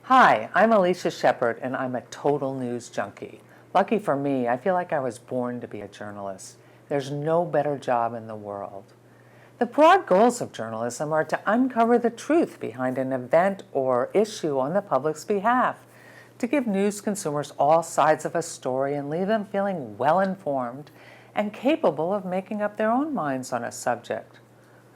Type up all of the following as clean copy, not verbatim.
Hi, I'm Alicia Shepard, and I'm a total news junkie. Lucky for me, I feel like I was born to be a journalist. There's no better job in the world. The broad goals of journalism are to uncover the truth behind an event or issue on the public's behalf, to give news consumers all sides of a story and leave them feeling well-informed and capable of making up their own minds on a subject.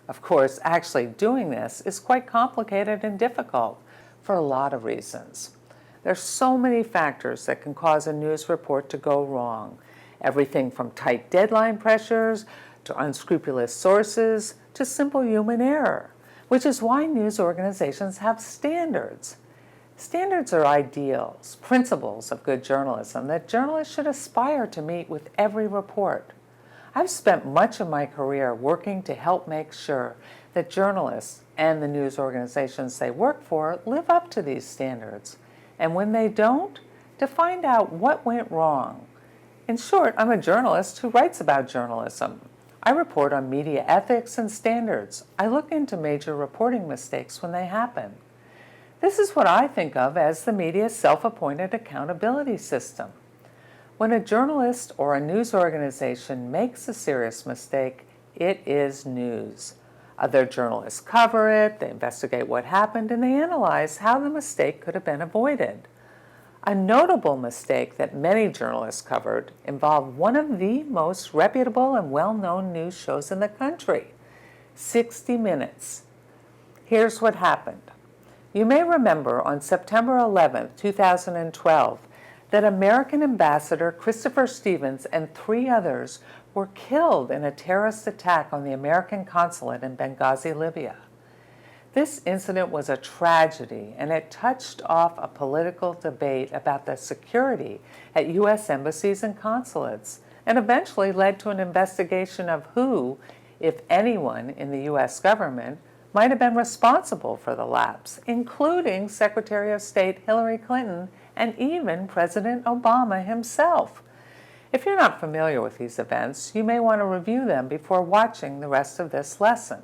Of course, actually doing this is quite complicated and difficult for a lot of reasons. There's so many factors that can cause a news report to go wrong. Everything from tight deadline pressures to unscrupulous sources to simple human error, which is why news organizations have standards. Standards are ideals, principles of good journalism that journalists should aspire to meet with every report. I've spent much of my career working to help make sure that journalists and the news organizations they work for live up to these standards, and when they don't, to find out what went wrong. In short, I'm a journalist who writes about journalism. I report on media ethics and standards. I look into major reporting mistakes when they happen. This is what I think of as the media's self-appointed accountability system. When a journalist or a news organization makes a serious mistake, it is news. Other journalists cover it, they investigate what happened, and they analyze how the mistake could have been avoided. A notable mistake that many journalists covered involved one of the most reputable and well-known news shows in the country, 60 Minutes. Here's what happened. You may remember on September 11, 2012, that American Ambassador Christopher Stevens and 3 others were killed in a terrorist attack on the American consulate in Benghazi, Libya. This incident was a tragedy, and it touched off a political debate about the security at U.S. embassies and consulates, and eventually led to an investigation of who, if anyone in the U.S. government, might have been responsible for the lapse, including Secretary of State Hillary Clinton and even President Obama himself. If you're not familiar with these events, you may want to review them before watching the rest of this lesson.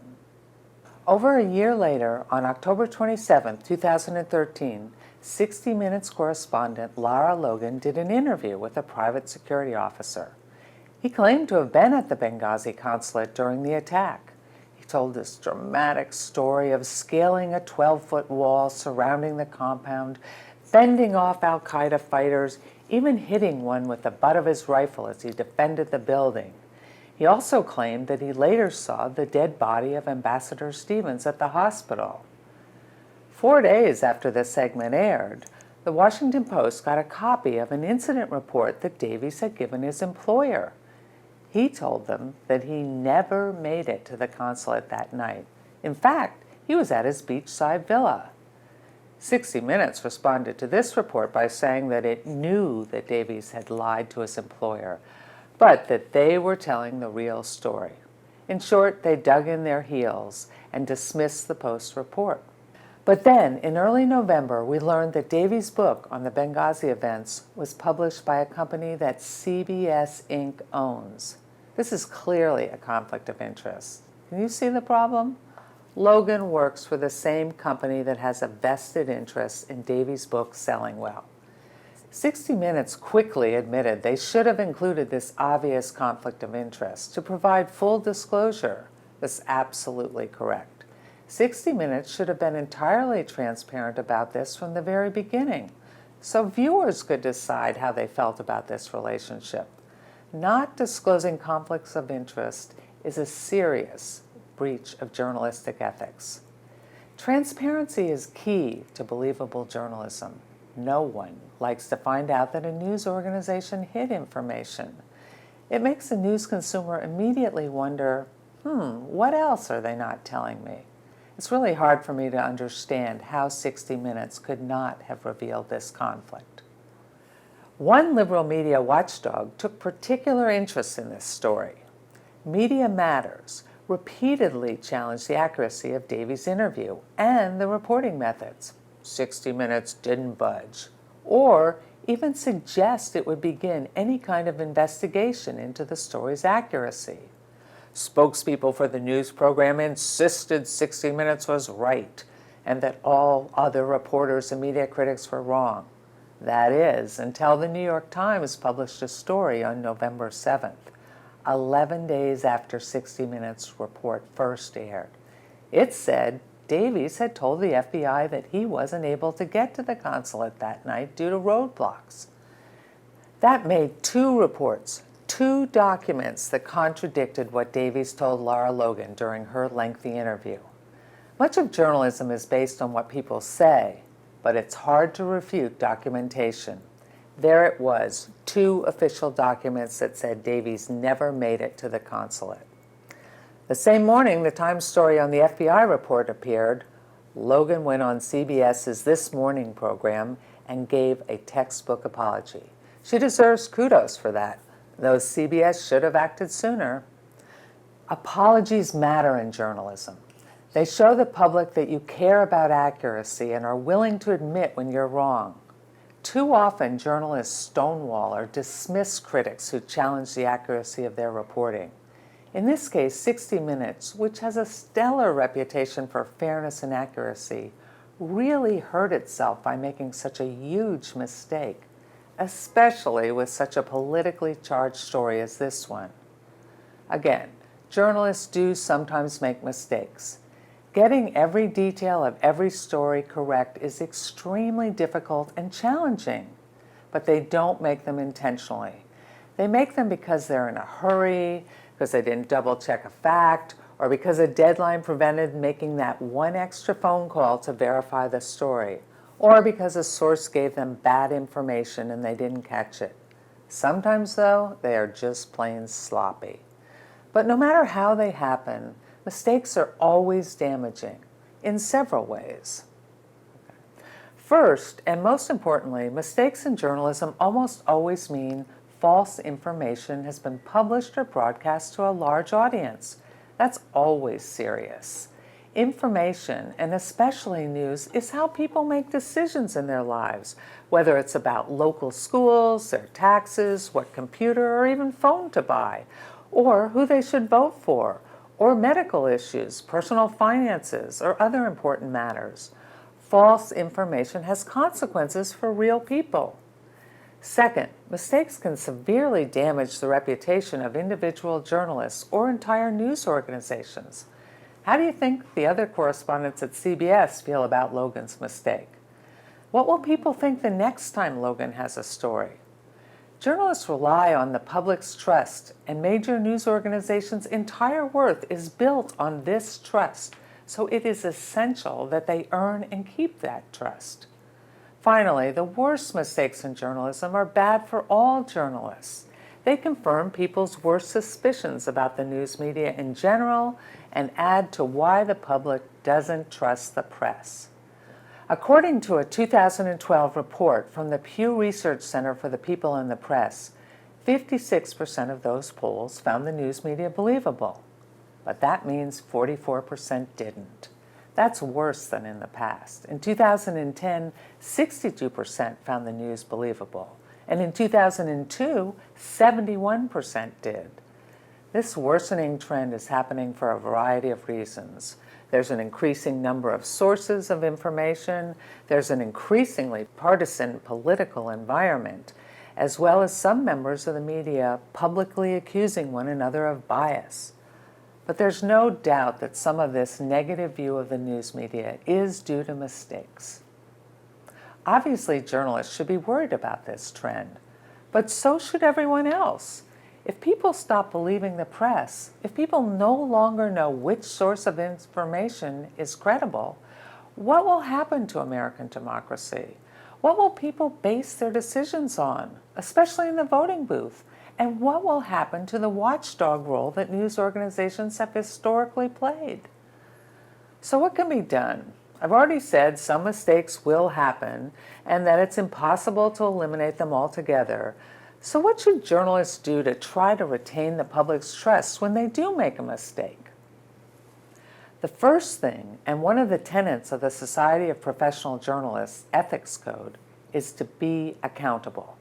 Over a year later, on October 27, 2013, 60 Minutes correspondent Lara Logan did an interview with a private security officer. He claimed to have been at the Benghazi consulate during the attack. He told this dramatic story of scaling a 12-foot wall surrounding the compound, fending off al-Qaeda fighters, even hitting one with the butt of his rifle as he defended the building. He also claimed that he later saw the dead body of Ambassador Stevens at the hospital. 4 days after this segment aired, the Washington Post got a copy of an incident report that Davies had given his employer. He told them that he never made it to the consulate that night. In fact, he was at his beachside villa. 60 Minutes responded to this report by saying that it knew that Davies had lied to his employer, but that they were telling the real story. In short, they dug in their heels and dismissed the Post report. But then, in early November, we learned that Davies' book on the Benghazi events was published by a company that CBS Inc. owns. This is clearly a conflict of interest. Can you see the problem? Logan works for the same company that has a vested interest in Davies' book selling well. 60 Minutes quickly admitted they should have included this obvious conflict of interest to provide full disclosure. That's absolutely correct. 60 Minutes should have been entirely transparent about this from the very beginning, so viewers could decide how they felt about this relationship. Not disclosing conflicts of interest is a serious breach of journalistic ethics. Transparency is key to believable journalism. No one likes to find out that a news organization hid information. It makes the news consumer immediately wonder, what else are they not telling me? It's really hard for me to understand how 60 Minutes could not have revealed this conflict. One liberal media watchdog took particular interest in this story. Media Matters repeatedly challenged the accuracy of Davies' interview and the reporting methods. 60 Minutes didn't budge, or even suggest it would begin any kind of investigation into the story's accuracy. Spokespeople for the news program insisted 60 Minutes was right and that all other reporters and media critics were wrong. That is, until the New York Times published a story on November 7th, 11 days after 60 Minutes' report first aired. It said Davies had told the FBI that he wasn't able to get to the consulate that night due to roadblocks. That made two reports, two documents that contradicted what Davies told Lara Logan during her lengthy interview. Much of journalism is based on what people say, but it's hard to refute documentation. There it was, two official documents that said Davies never made it to the consulate. The same morning the Times story on the FBI report appeared, Logan went on CBS's This Morning program and gave a textbook apology. She deserves kudos for that, though CBS should have acted sooner. Apologies matter in journalism. They show the public that you care about accuracy and are willing to admit when you're wrong. Too often, journalists stonewall or dismiss critics who challenge the accuracy of their reporting. In this case, 60 Minutes, which has a stellar reputation for fairness and accuracy, really hurt itself by making such a huge mistake, especially with such a politically charged story as this one. Again, journalists do sometimes make mistakes. Getting every detail of every story correct is extremely difficult and challenging, but they don't make them intentionally. They make them because they're in a hurry, because they didn't double-check a fact, or because a deadline prevented making that one extra phone call to verify the story, or because a source gave them bad information and they didn't catch it. Sometimes, though, they are just plain sloppy. But no matter how they happen, mistakes are always damaging, in several ways. First, and most importantly, mistakes in journalism almost always mean false information has been published or broadcast to a large audience. That's always serious. Information, and especially news, is how people make decisions in their lives, whether it's about local schools, their taxes, what computer or even phone to buy, or who they should vote for, or medical issues, personal finances, or other important matters. False information has consequences for real people. Second, mistakes can severely damage the reputation of individual journalists or entire news organizations. How do you think the other correspondents at CBS feel about Logan's mistake? What will people think the next time Logan has a story? Journalists rely on the public's trust, and major news organizations' entire worth is built on this trust, so it is essential that they earn and keep that trust. Finally, the worst mistakes in journalism are bad for all journalists. They confirm people's worst suspicions about the news media in general and add to why the public doesn't trust the press. According to a 2012 report from the Pew Research Center for the People in the Press, 56% of those polls found the news media believable, but that means 44% didn't. That's worse than in the past. In 2010, 62% found the news believable, and in 2002, 71% did. This worsening trend is happening for a variety of reasons. There's an increasing number of sources of information, there's an increasingly partisan political environment, as well as some members of the media publicly accusing one another of bias. But there's no doubt that some of this negative view of the news media is due to mistakes. Obviously, journalists should be worried about this trend, but so should everyone else. If people stop believing the press, if people no longer know which source of information is credible, what will happen to American democracy? What will people base their decisions on, especially in the voting booth? And what will happen to the watchdog role that news organizations have historically played? So what can be done? I've already said some mistakes will happen and that it's impossible to eliminate them altogether. So what should journalists do to try to retain the public's trust when they do make a mistake? The first thing, and one of the tenets of the Society of Professional Journalists Ethics Code, is to be accountable.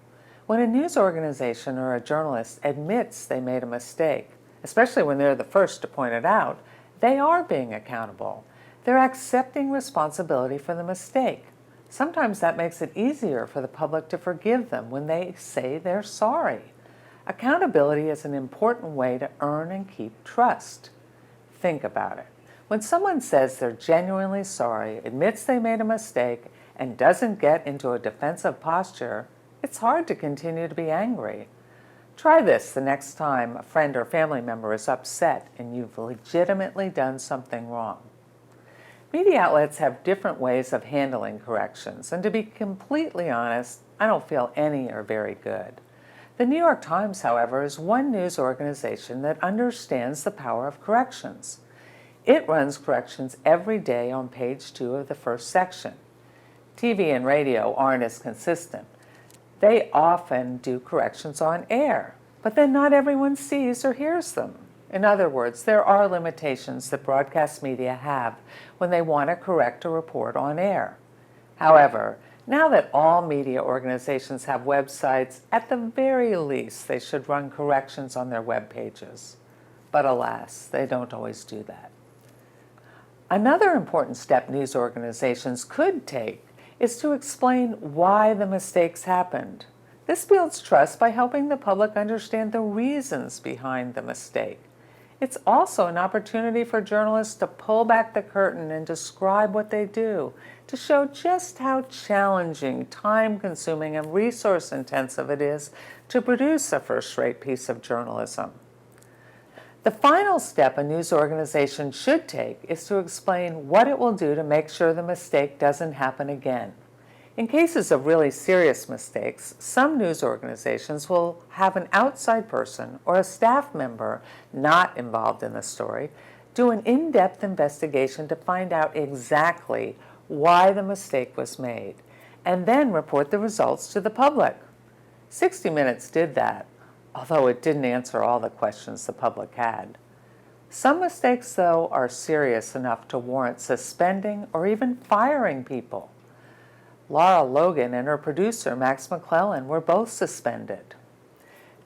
When a news organization or a journalist admits they made a mistake, especially when they're the first to point it out, they are being accountable. They're accepting responsibility for the mistake. Sometimes that makes it easier for the public to forgive them when they say they're sorry. Accountability is an important way to earn and keep trust. Think about it. When someone says they're genuinely sorry, admits they made a mistake, and doesn't get into a defensive posture, it's hard to continue to be angry. Try this the next time a friend or family member is upset and you've legitimately done something wrong. Media outlets have different ways of handling corrections, and to be completely honest, I don't feel any are very good. The New York Times, however, is one news organization that understands the power of corrections. It runs corrections every day on page 2 of the first section. TV and radio aren't as consistent. They often do corrections on air, but then not everyone sees or hears them. In other words, there are limitations that broadcast media have when they want to correct a report on air. However, now that all media organizations have websites, at the very least they should run corrections on their web pages. But alas, they don't always do that. Another important step news organizations could take is to explain why the mistakes happened. This builds trust by helping the public understand the reasons behind the mistake. It's also an opportunity for journalists to pull back the curtain and describe what they do, to show just how challenging, time-consuming, and resource-intensive it is to produce a first-rate piece of journalism. The final step a news organization should take is to explain what it will do to make sure the mistake doesn't happen again. In cases of really serious mistakes, some news organizations will have an outside person or a staff member not involved in the story do an in-depth investigation to find out exactly why the mistake was made, and then report the results to the public. 60 Minutes did that, although it didn't answer all the questions the public had. Some mistakes, though, are serious enough to warrant suspending or even firing people. Laura Logan and her producer, Max McClellan, were both suspended.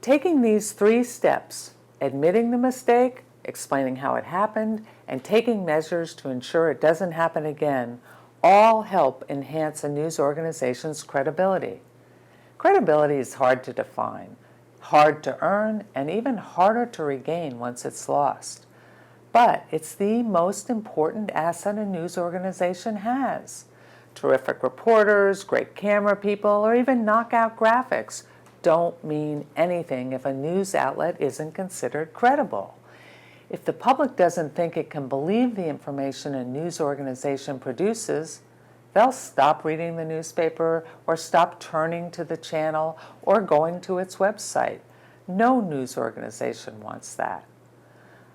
Taking these 3 steps, admitting the mistake, explaining how it happened, and taking measures to ensure it doesn't happen again, all help enhance a news organization's credibility. Credibility is hard to define, hard to earn, and even harder to regain once it's lost. But it's the most important asset a news organization has. Terrific reporters, great camera people, or even knockout graphics don't mean anything if a news outlet isn't considered credible. If the public doesn't think it can believe the information a news organization produces, they'll stop reading the newspaper or stop turning to the channel or going to its website. No news organization wants that.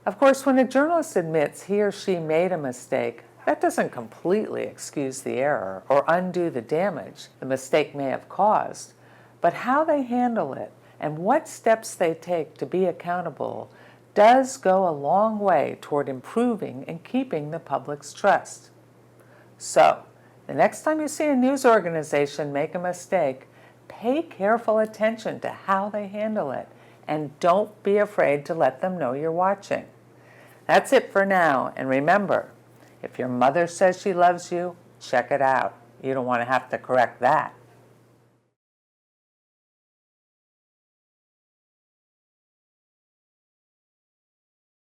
Of course, when a journalist admits he or she made a mistake, that doesn't completely excuse the error or undo the damage the mistake may have caused, but how they handle it and what steps they take to be accountable does go a long way toward improving and keeping the public's trust. So, the next time you see a news organization make a mistake, pay careful attention to how they handle it, and don't be afraid to let them know you're watching. That's it for now, and remember, if your mother says she loves you, check it out. You don't want to have to correct that.